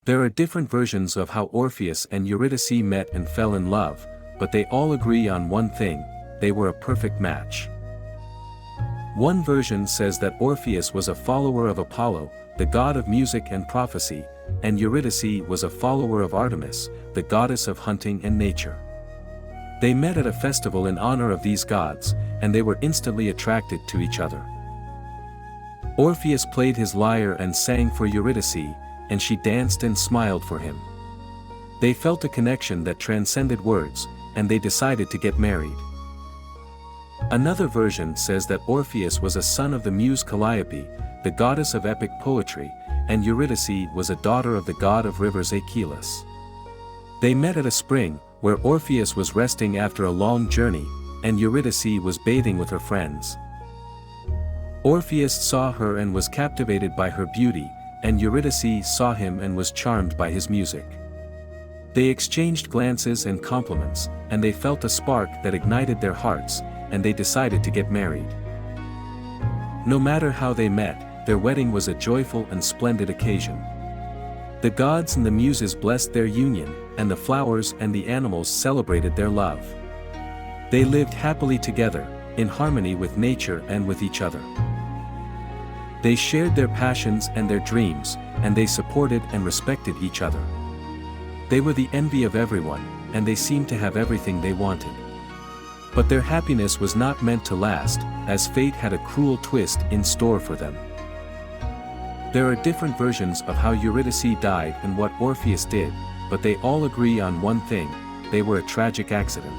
There are different versions of how Orpheus and Eurydice met and fell in love, but they all agree on one thing: they were a perfect match. One version says that Orpheus was a follower of Apollo, the god of music and prophecy, and Eurydice was a follower of Artemis, the goddess of hunting and nature. They met at a festival in honor of these gods, and they were instantly attracted to each other. Orpheus played his lyre and sang for Eurydice, and she danced and smiled for him. They felt a connection that transcended words, and they decided to get married. Another version says that Orpheus was a son of the muse Calliope, the goddess of epic poetry, and Eurydice was a daughter of the god of rivers Aeschylus. They met at a spring, where Orpheus was resting after a long journey, and Eurydice was bathing with her friends. Orpheus saw her and was captivated by her beauty, and Eurydice saw him and was charmed by his music. They exchanged glances and compliments, and they felt a spark that ignited their hearts, and they decided to get married. No matter how they met, their wedding was a joyful and splendid occasion. The gods and the muses blessed their union, and the flowers and the animals celebrated their love. They lived happily together, in harmony with nature and with each other. They shared their passions and their dreams, and they supported and respected each other. They were the envy of everyone, and they seemed to have everything they wanted. But their happiness was not meant to last, as fate had a cruel twist in store for them. There are different versions of how Eurydice died and what Orpheus did, but they all agree on one thing: they were a tragic accident.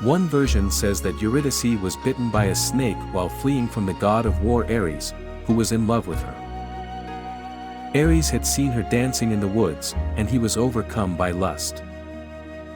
One version says that Eurydice was bitten by a snake while fleeing from the god of war Ares, who was in love with her. Ares had seen her dancing in the woods, and he was overcome by lust.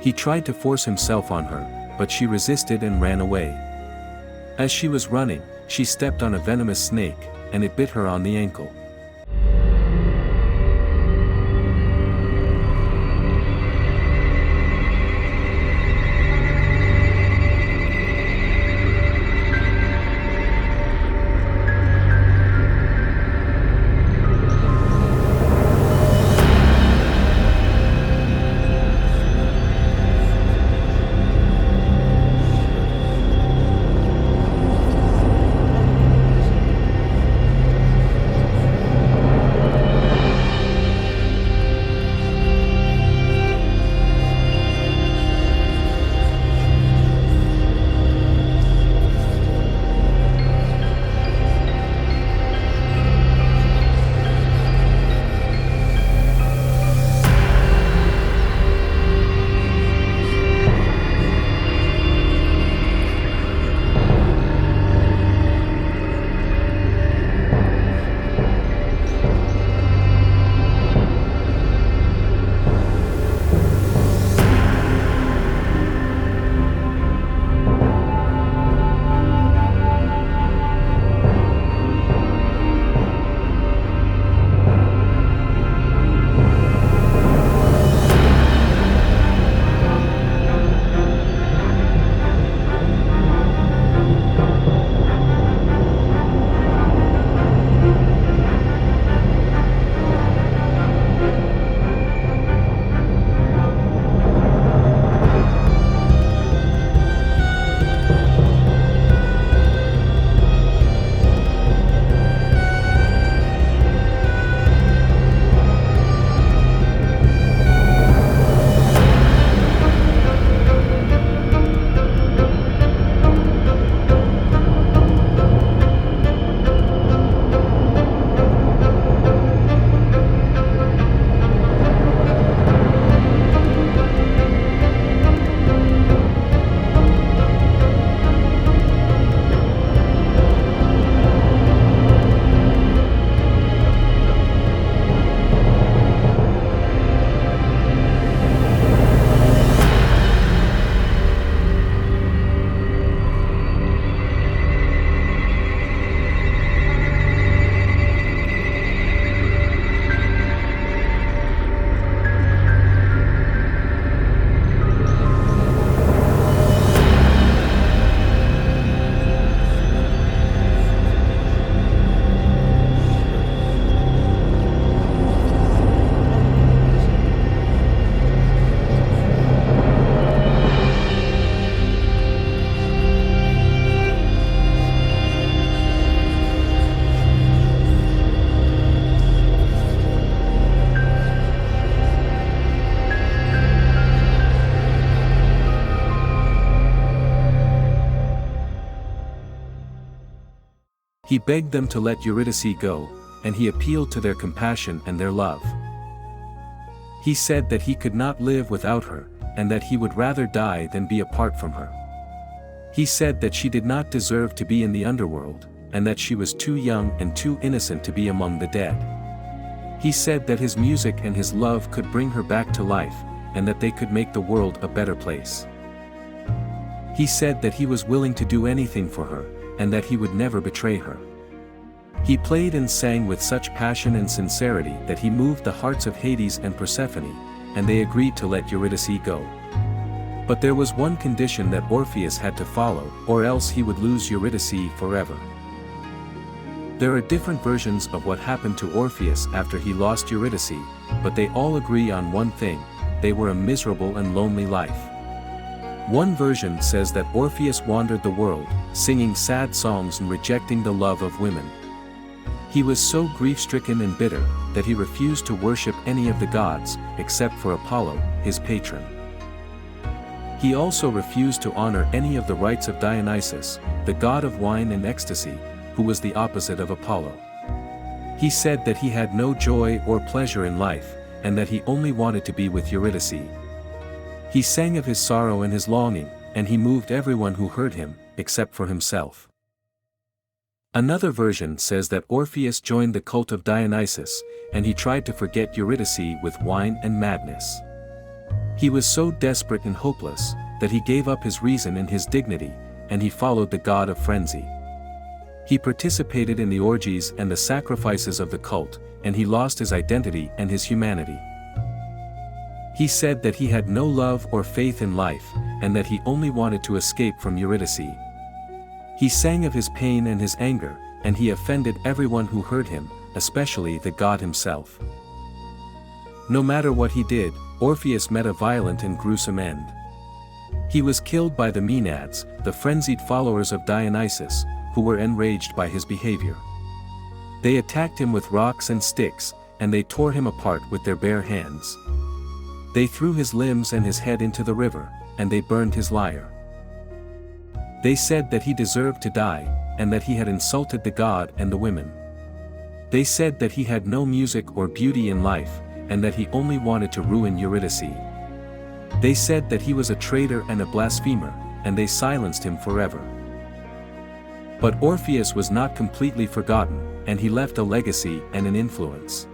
He tried to force himself on her, but she resisted and ran away. As she was running, she stepped on a venomous snake, and it bit her on the ankle. He begged them to let Eurydice go, and he appealed to their compassion and their love. He said that he could not live without her, and that he would rather die than be apart from her. He said that she did not deserve to be in the underworld, and that she was too young and too innocent to be among the dead. He said that his music and his love could bring her back to life, and that they could make the world a better place. He said that he was willing to do anything for her, and that he would never betray her. He played and sang with such passion and sincerity that he moved the hearts of Hades and Persephone, and they agreed to let Eurydice go. But there was one condition that Orpheus had to follow, or else he would lose Eurydice forever. There are different versions of what happened to Orpheus after he lost Eurydice, but they all agree on one thing: they were a miserable and lonely life. One version says that Orpheus wandered the world, singing sad songs and rejecting the love of women. He was so grief-stricken and bitter, that he refused to worship any of the gods, except for Apollo, his patron. He also refused to honor any of the rites of Dionysus, the god of wine and ecstasy, who was the opposite of Apollo. He said that he had no joy or pleasure in life, and that he only wanted to be with Eurydice. He sang of his sorrow and his longing, and he moved everyone who heard him, except for himself. Another version says that Orpheus joined the cult of Dionysus, and he tried to forget Eurydice with wine and madness. He was so desperate and hopeless, that he gave up his reason and his dignity, and he followed the god of frenzy. He participated in the orgies and the sacrifices of the cult, and he lost his identity and his humanity. He said that he had no love or faith in life, and that he only wanted to escape from Eurydice. He sang of his pain and his anger, and he offended everyone who heard him, especially the god himself. No matter what he did, Orpheus met a violent and gruesome end. He was killed by the Maenads, the frenzied followers of Dionysus, who were enraged by his behavior. They attacked him with rocks and sticks, and they tore him apart with their bare hands. They threw his limbs and his head into the river, and they burned his lyre. They said that he deserved to die, and that he had insulted the god and the women. They said that he had no music or beauty in life, and that he only wanted to ruin Eurydice. They said that he was a traitor and a blasphemer, and they silenced him forever. But Orpheus was not completely forgotten, and he left a legacy and an influence.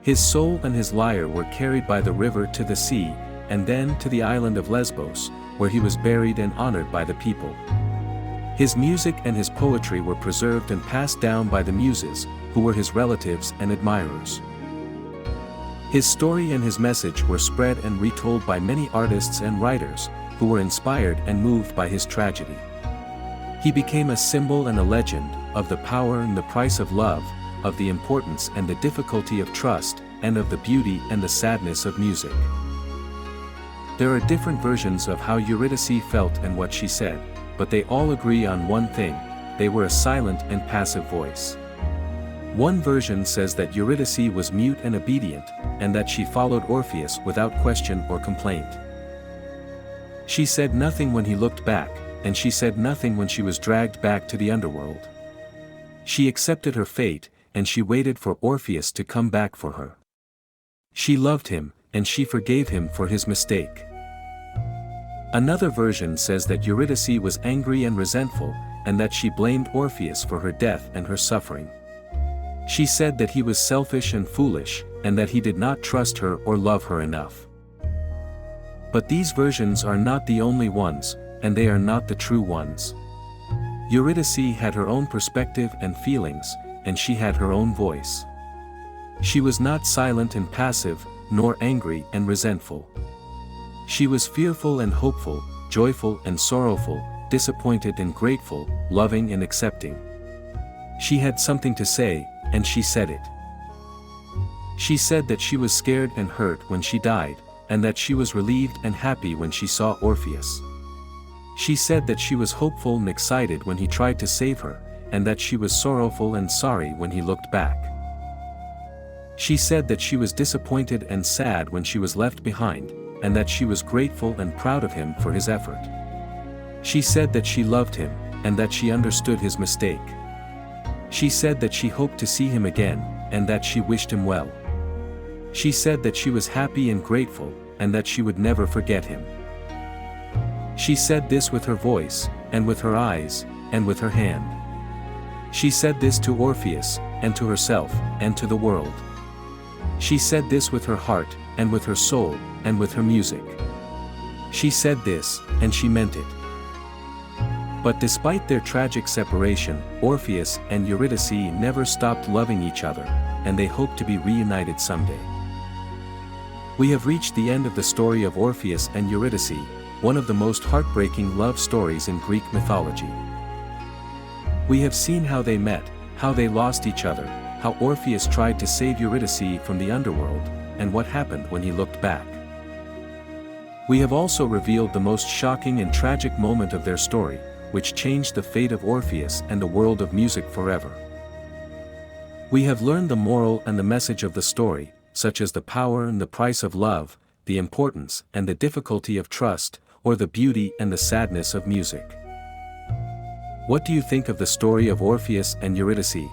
His soul and his lyre were carried by the river to the sea, and then to the island of Lesbos, where he was buried and honored by the people. His music and his poetry were preserved and passed down by the muses, who were his relatives and admirers. His story and his message were spread and retold by many artists and writers, who were inspired and moved by his tragedy. He became a symbol and a legend, of the power and the price of love, of the importance and the difficulty of trust, and of the beauty and the sadness of music. There are different versions of how Eurydice felt and what she said, but they all agree on one thing: they were a silent and passive voice. One version says that Eurydice was mute and obedient, and that she followed Orpheus without question or complaint. She said nothing when he looked back, and she said nothing when she was dragged back to the underworld. She accepted her fate, and she waited for Orpheus to come back for her. She loved him, and she forgave him for his mistake. Another version says that Eurydice was angry and resentful, and that she blamed Orpheus for her death and her suffering. She said that he was selfish and foolish, and that he did not trust her or love her enough. But these versions are not the only ones, and they are not the true ones. Eurydice had her own perspective and feelings, and she had her own voice. She was not silent and passive, nor angry and resentful. She was fearful and hopeful, joyful and sorrowful, disappointed and grateful, loving and accepting. She had something to say, and she said it. She said that she was scared and hurt when she died, and that she was relieved and happy when she saw Orpheus. She said that she was hopeful and excited when he tried to save her, and that she was sorrowful and sorry when he looked back. She said that she was disappointed and sad when she was left behind, and that she was grateful and proud of him for his effort. She said that she loved him, and that she understood his mistake. She said that she hoped to see him again, and that she wished him well. She said that she was happy and grateful, and that she would never forget him. She said this with her voice, and with her eyes, and with her hand. She said this to Orpheus, and to herself, and to the world. She said this with her heart, and with her soul, and with her music. She said this, and she meant it. But despite their tragic separation, Orpheus and Eurydice never stopped loving each other, and they hoped to be reunited someday. We have reached the end of the story of Orpheus and Eurydice, one of the most heartbreaking love stories in Greek mythology. We have seen how they met, how they lost each other, how Orpheus tried to save Eurydice from the underworld, and what happened when he looked back. We have also revealed the most shocking and tragic moment of their story, which changed the fate of Orpheus and the world of music forever. We have learned the moral and the message of the story, such as the power and the price of love, the importance and the difficulty of trust, or the beauty and the sadness of music. What do you think of the story of Orpheus and Eurydice?